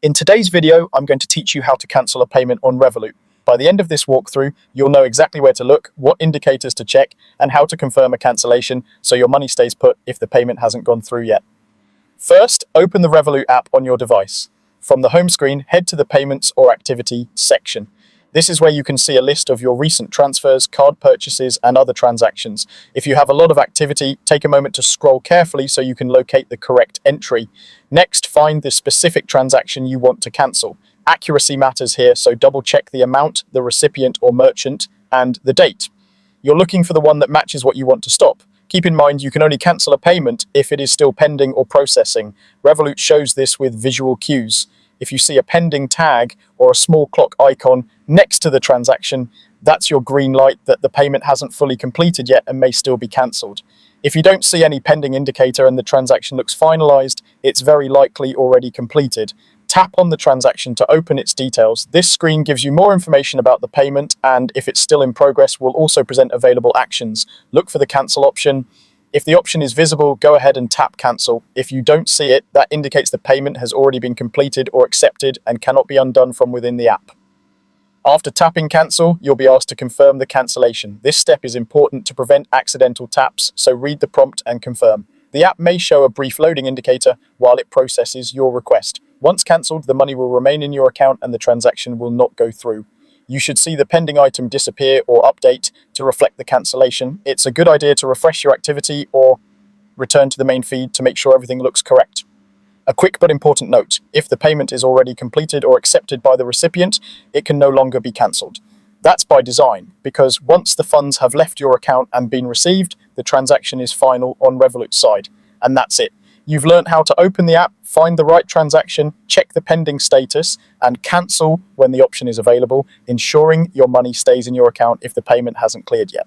In today's video, I'm going to teach you how to cancel a payment on Revolut. By the end of this walkthrough, you'll know exactly where to look, what indicators to check, and how to confirm a cancellation so your money stays put if the payment hasn't gone through yet. First, open the Revolut app on your device. From the home screen, head to the Payments or Activity section. This is where you can see a list of your recent transfers, card purchases, and other transactions. If you have a lot of activity, take a moment to scroll carefully so you can locate the correct entry. Next, find the specific transaction you want to cancel. Accuracy matters here, so double check the amount, the recipient or merchant, and the date. You're looking for the one that matches what you want to stop. Keep in mind you can only cancel a payment if it is still pending or processing. Revolut shows this with visual cues. If you see a pending tag or a small clock icon next to the transaction, that's your green light that the payment hasn't fully completed yet and may still be cancelled. If you don't see any pending indicator and the transaction looks finalized, it's very likely already completed. Tap on the transaction to open its details. This screen gives you more information about the payment, and if it's still in progress, will also present available actions. Look for the cancel option. If the option is visible, go ahead and tap cancel. If you don't see it, that indicates the payment has already been completed or accepted and cannot be undone from within the app. After tapping cancel, you'll be asked to confirm the cancellation. This step is important to prevent accidental taps, so read the prompt and confirm. The app may show a brief loading indicator while it processes your request. Once cancelled, the money will remain in your account and the transaction will not go through. You should see the pending item disappear or update to reflect the cancellation. It's a good idea to refresh your activity or return to the main feed to make sure everything looks correct. A quick but important note: if the payment is already completed or accepted by the recipient, it can no longer be cancelled. That's by design, because once the funds have left your account and been received, the transaction is final on Revolut's side. And that's it. You've learned how to open the app, find the right transaction, check the pending status, and cancel when the option is available, ensuring your money stays in your account if the payment hasn't cleared yet.